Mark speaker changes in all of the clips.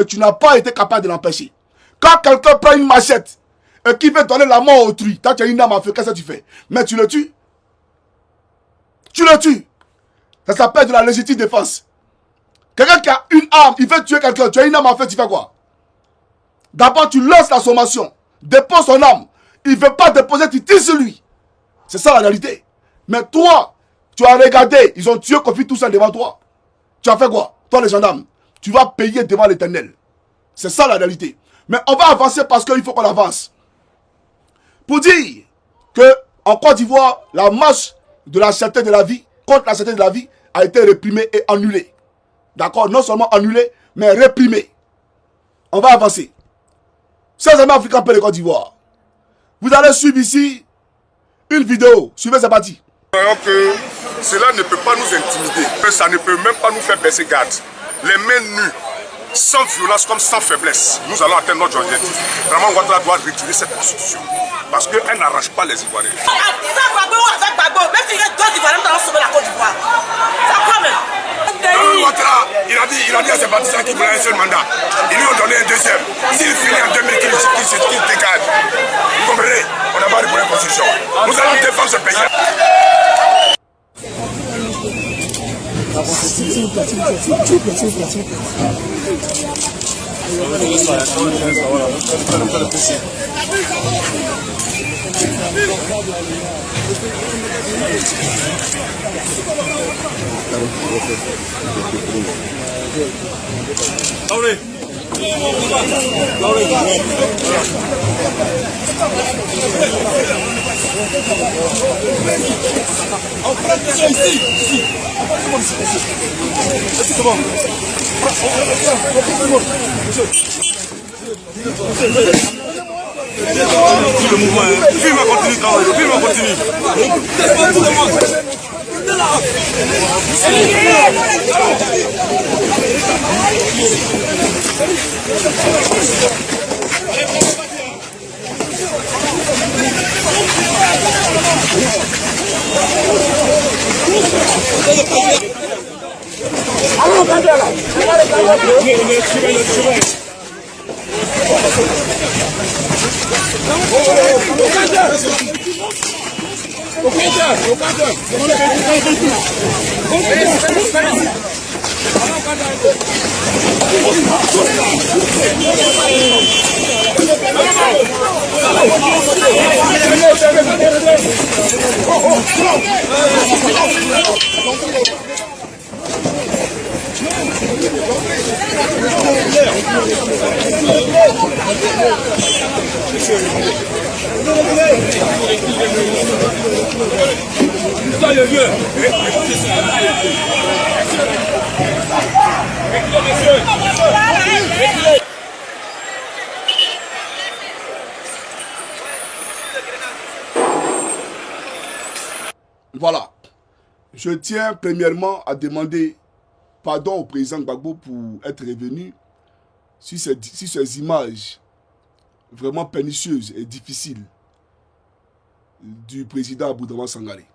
Speaker 1: et tu n'as pas été capable de l'empêcher. Quand quelqu'un prend une machette et qui veut donner la mort autrui, toi tu as une arme à feu, qu'est-ce que tu fais? Mais tu le tues. Tu le tues. Ça s'appelle de la légitime défense. Quelqu'un qui a une arme, il veut tuer quelqu'un, tu as une arme à feu, tu fais quoi? D'abord tu lances la sommation, dépose son arme. Il ne veut pas déposer, tu tires sur lui. C'est ça la réalité. Mais toi, tu as regardé, ils ont tué Kofi Toussaint devant toi. Tu as fait quoi? Toi les gendarmes, tu vas payer devant l'Éternel. C'est ça la réalité. Mais on va avancer parce qu'il faut qu'on avance. Pour dire que en Côte d'Ivoire, la marche de la cherté de la vie contre la cherté de la vie a été réprimée et annulée. D'accord? Non seulement annulée, mais réprimée. On va avancer. Chers amis africains pour le Côte d'Ivoire, vous allez suivre ici une vidéo. Suivez, c'est parti.
Speaker 2: Que cela ne peut pas nous intimider, que ça ne peut même pas nous faire baisser garde. Les mains nues, sans violence comme sans faiblesse, nous allons atteindre notre objectif. Vraiment, Ouattara doit retirer cette constitution parce qu'elle n'arrache pas les Ivoiriens.
Speaker 3: Même s'il y a deux Ivoiriens, nous allons sauver la Côte d'Ivoire. Ça quand même.
Speaker 2: Ouattara, il a dit à ses partisans qu'il voulait un seul mandat. Ils lui ont donné un deuxième. S'il finit en 2000, qu'il dégage. Vous comprenez? On n'a pas de bonne constitution. Nous allons défendre ce pays.
Speaker 4: Le mouvement, le film a continué de travailler, le film a continué. Tout le monde.
Speaker 1: Voilà. Je tiens premièrement à demander pardon au président Gbagbo pour être revenu sur ces images vraiment pernicieuses et difficiles du président Aboudraman Sangaré.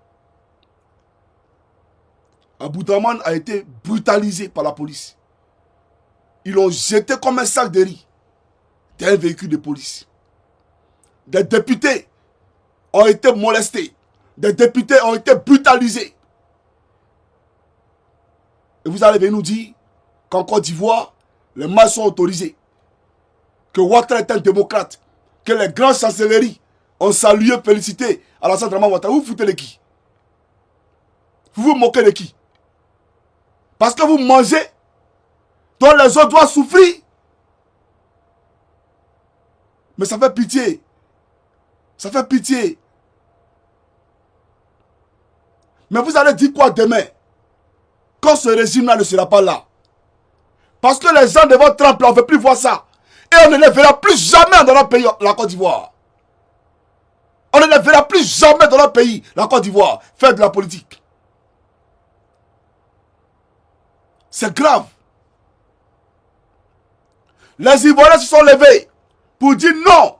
Speaker 1: Aboudraman a été brutalisé par la police. Ils l'ont jeté comme un sac de riz d'un véhicule de police. Des députés ont été molestés. Des députés ont été brutalisés. Et vous allez venir nous dire qu'en Côte d'Ivoire, les marches sont autorisées. Que Ouattara est un démocrate. Que les grandes chancelleries ont salué, félicité Alassane Dramane Ouattara. Vous foutez de qui? Vous vous moquez de qui? Parce que vous mangez, dont les autres doivent souffrir. Mais ça fait pitié. Ça fait pitié. Mais vous allez dire quoi demain? Quand ce régime-là ne sera pas là. Parce que les gens de votre trempe, on ne veut plus voir ça. Et on ne les verra plus jamais dans notre pays, la Côte d'Ivoire. On ne les verra plus jamais dans notre pays, la Côte d'Ivoire, faire de la politique. C'est grave. Les Ivoiriens se sont levés pour dire non.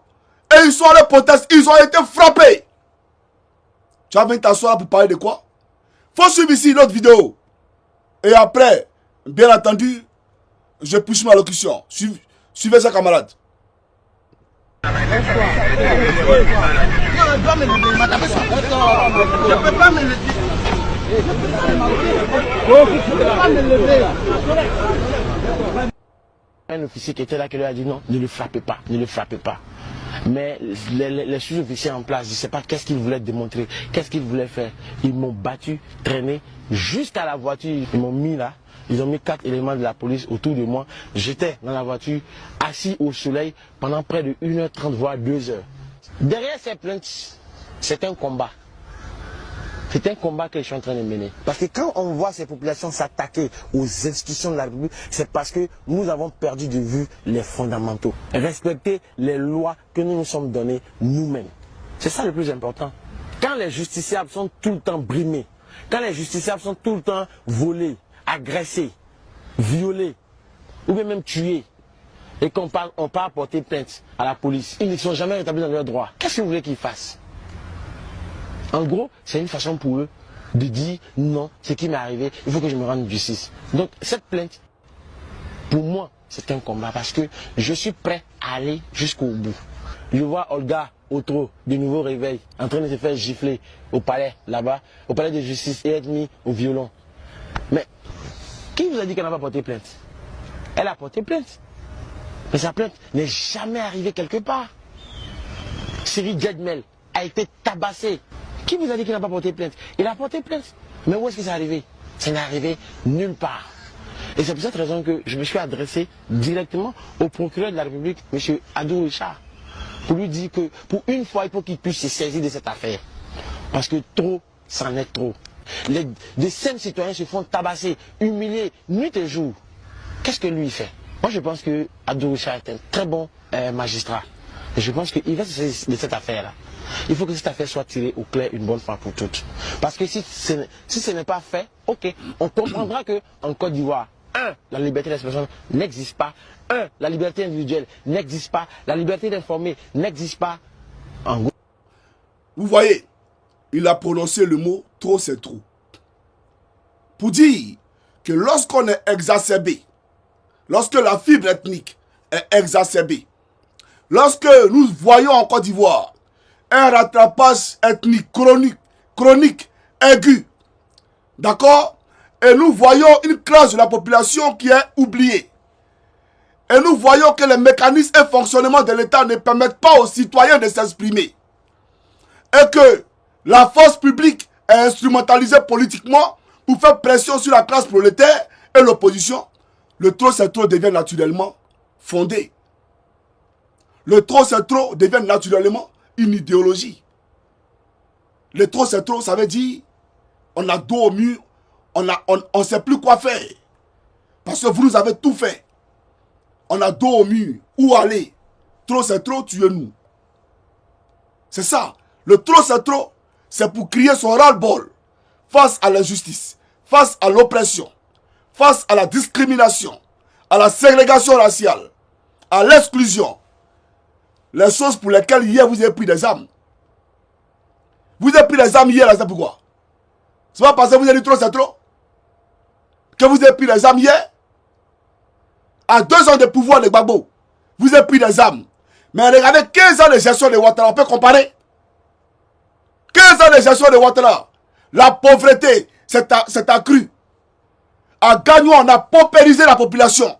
Speaker 1: Et ils sont allés protester, ils ont été frappés. Tu vas venir t'asseoir pour parler de quoi? Faut suivre ici notre vidéo. Et après, bien entendu, Je pousse ma locution. Suivez ça, camarade.
Speaker 5: Non, elle doit me lever, madame. Je ne peux pas me lever.
Speaker 6: Un officier qui était là qui lui a dit non, ne le frappez pas, ne le frappez pas. Mais les sous-officiers en place, je ne sais pas qu'est-ce qu'ils voulaient démontrer, qu'est-ce qu'ils voulaient faire. Ils m'ont battu, traîné jusqu'à la voiture. Ils m'ont mis là, ils ont mis 4 éléments de la police autour de moi. J'étais dans la voiture, assis au soleil pendant près de 1h30, voire 2 heures. Derrière ces plaintes, c'est un combat. C'est un combat que je suis en train de mener. Parce que quand on voit ces populations s'attaquer aux institutions de la République, c'est parce que nous avons perdu de vue les fondamentaux. Respecter les lois que nous nous sommes données nous-mêmes. C'est ça le plus important. Quand les justiciables sont tout le temps brimés, quand les justiciables sont tout le temps volés, agressés, violés, ou même tués, et qu'on part porter plainte à la police, ils ne sont jamais rétablis dans leurs droits. Qu'est-ce que vous voulez qu'ils fassent? En gros, c'est une façon pour eux de dire non, ce qui m'est arrivé, il faut que je me rende justice. Donc cette plainte, pour moi, c'est un combat parce que je suis prêt à aller jusqu'au bout. Je vois Olga Otro, de nouveau réveil, en train de se faire gifler au palais, là-bas, au palais de justice et être mis au violon. Mais qui vous a dit qu'elle n'a pas porté plainte? Elle a porté plainte. Mais sa plainte n'est jamais arrivée quelque part. Cyril Djedmel a été tabassé. Qui vous a dit qu'il n'a pas porté plainte? Il a porté plainte. Mais où est-ce que c'est arrivé? Ça n'est arrivé nulle part. Et c'est pour cette raison que je me suis adressé directement au procureur de la République, M. Adou Richard, pour lui dire que pour une fois, il faut qu'il puisse se saisir de cette affaire. Parce que trop, c'en est trop. Des sains citoyens se font tabasser, humilier, nuit et jour. Qu'est-ce que lui fait? Moi, je pense que Adou Richard est un très bon magistrat. Et je pense qu'il va se saisir de cette affaire-là. Il faut que cette affaire soit tirée au clair une bonne fois pour toutes. Parce que si ce n'est pas fait, ok, on comprendra qu'en Côte d'Ivoire, 1, la liberté d'expression n'existe pas. 1, la liberté individuelle n'existe pas. La liberté d'informer n'existe pas. En gros.
Speaker 1: Vous voyez, il a prononcé le mot « trop c'est trop ». Pour dire que lorsqu'on est exacerbé, lorsque la fibre ethnique est exacerbée, lorsque nous voyons en Côte d'Ivoire un rattrapage ethnique chronique, aigu. D'accord? Et nous voyons une classe de la population qui est oubliée. Et nous voyons que les mécanismes et fonctionnements de l'État ne permettent pas aux citoyens de s'exprimer. Et que la force publique est instrumentalisée politiquement pour faire pression sur la classe prolétaire et l'opposition. Le trop c'est trop devient naturellement fondé. Le trop c'est trop devient naturellement une idéologie. Le trop c'est trop, ça veut dire on a dos au mur, on ne sait plus quoi faire. Parce que vous nous avez tout fait. On a dos au mur. Où aller? Trop c'est trop, tuez-nous. C'est ça. Le trop c'est trop, c'est pour crier son ras-le-bol face à l'injustice, face à l'oppression, face à la discrimination, à la ségrégation raciale, à l'exclusion. Les choses pour lesquelles hier vous avez pris des armes. Vous avez pris des armes hier, c'est pourquoi? C'est pas parce que vous avez dit trop, c'est trop. Que vous avez pris des armes hier. À 2 ans de pouvoir de Gbagbo, vous avez pris des armes. Mais regardez 15 ans de gestion de Ouattara, on peut comparer. 15 ans de gestion de Ouattara. La pauvreté s'est accrue. À Gagnon, on a paupérisé la population.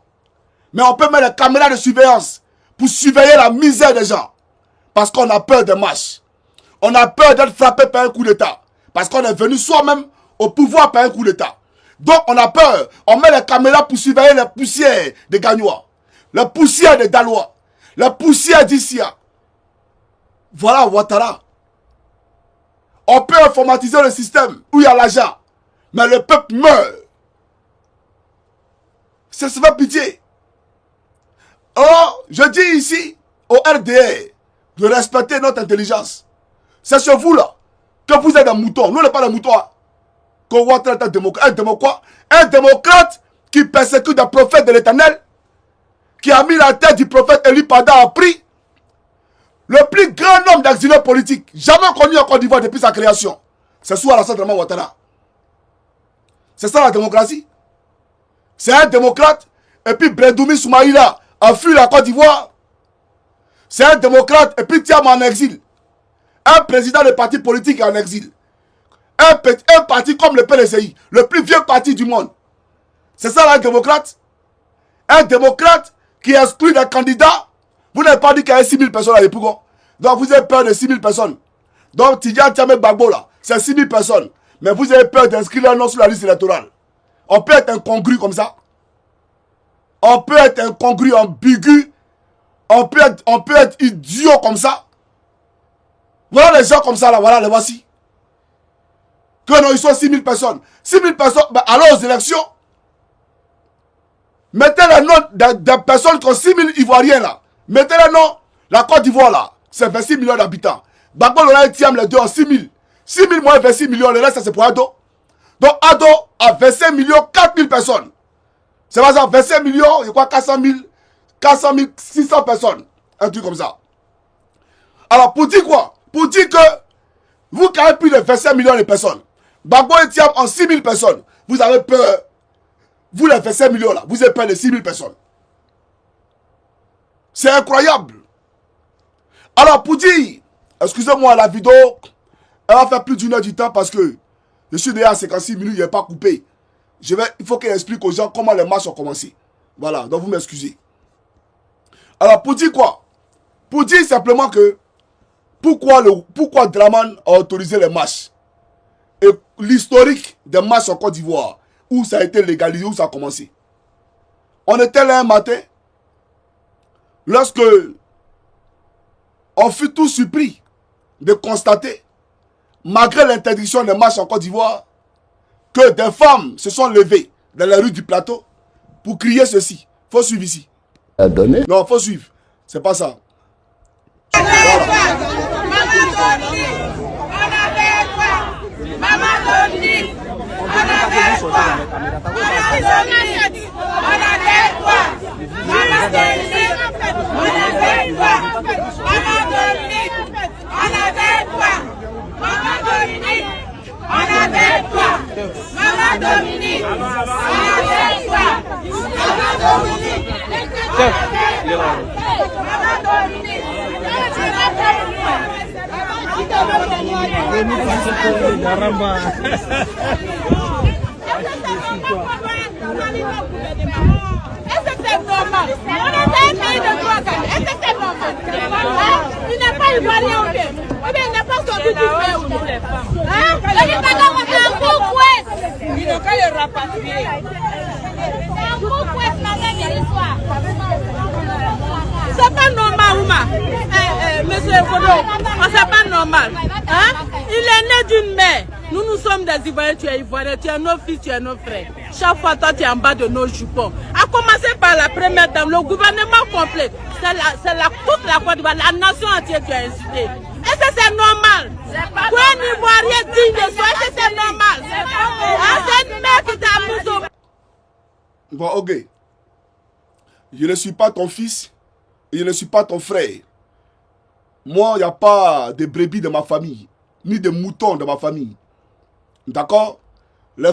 Speaker 1: Mais on peut mettre les caméras de surveillance pour surveiller la misère des gens. Parce qu'on a peur des marches. On a peur d'être frappé par un coup d'État. Parce qu'on est venu soi-même au pouvoir par un coup d'État. Donc on a peur. On met les caméras pour surveiller les poussières des Gagnois. Les poussières des Dalois. Les poussières d'Issia. Voilà Ouattara. On peut informatiser le système où il y a l'argent. Mais le peuple meurt. Ça se fait pitié. Or, je dis ici au RDR de respecter notre intelligence. C'est sur vous là que vous êtes un mouton. Nous, on n'est pas des moutons. Que Ouattara est un démocrate. Un démocrate qui persécute des prophètes de l'Éternel, qui a mis la tête du prophète Eli Pada à prix. Le plus grand nombre d'exilés politiques jamais connu en Côte d'Ivoire depuis sa création. C'est sous Alassane Dramane Ouattara. C'est ça la démocratie. C'est un démocrate, et puis Brédoumi Soumaïla a fui la Côte d'Ivoire. C'est un démocrate et puis Thiam en exil. Un président de parti politique en exil. Un parti comme le PLCI, le plus vieux parti du monde. C'est ça un démocrate? Un démocrate qui exclut des candidats. Vous n'avez pas dit qu'il y avait 6 000 personnes à l'époque. Donc vous avez peur de 6 000 personnes. Donc Tidjane Thiamé Gbagbo là, c'est 6 000 personnes. Mais vous avez peur d'inscrire un nom sur la liste électorale. On peut être incongru comme ça. On peut être incongru, ambigu. On peut être idiot comme ça. Voilà les gens comme ça là, voilà les voici. Que non, ils sont 6 000 personnes. 6 000 personnes, ben, allons aux élections. Mettez les noms des personnes qui ont 6 000 Ivoiriens là. Mettez les noms. La Côte d'Ivoire là, c'est 26 millions d'habitants. Gbagbo Lola et Thiam, les deux ont 6 000. 6 000 moins 26 millions, le reste c'est pour Ado. Donc Ado a 25 millions 4 000 personnes. C'est pas ça, 25 millions, je crois 400 000, 600 personnes. Un truc comme ça. Alors pour dire quoi? Pour dire que vous qui avez plus de 25 millions de personnes, Gbagbo et Thiam ont 6 000 personnes. Vous avez peur, vous les 25 millions là, vous avez peur de 6 000 personnes. C'est incroyable. Alors pour dire, excusez-moi, la vidéo, elle va faire plus d'une heure du temps parce que je suis déjà à 56 minutes, il n'est pas coupé. Il faut qu'elle explique aux gens comment les marches ont commencé. Voilà, donc vous m'excusez. Alors pour dire quoi? Pour dire simplement que pourquoi Draman a autorisé les marches et l'historique des marches en Côte d'Ivoire, où ça a été légalisé, où ça a commencé. On était là un matin, lorsque on fut tous surpris de constater, malgré l'interdiction des marches en Côte d'Ivoire, que des femmes se sont levées dans les rues du plateau pour crier ceci. Faut suivre ici. Non, faut suivre. C'est pas ça. Voilà.
Speaker 7: Il n'est pas ivoirien ou bien? Ou bien il n'est pas sorti du fait ou bien? Il n'a qu'à le rapatrier. C'est pas normal, Ouma. Monsieur Kodo, c'est pas normal. Hein? Il est né d'une mère. Nous sommes des Ivoiriens, tu es Ivoirien, tu es nos fils, tu es nos frères. Chaque fois, toi, tu es en bas de nos jupons. A commencer par la première dame, le gouvernement complet. Toute la Côte d'Ivoire, la nation entière qui a incité. Est-ce que c'est normal? Pour un Ivoirien digne de soi, est-ce que c'est normal? C'est une mère qui t'a mis au...
Speaker 1: Bon, ok. Je ne suis pas ton fils et je ne suis pas ton frère. Moi, il n'y a pas de brebis de ma famille, ni de moutons de ma famille. D'accord? Les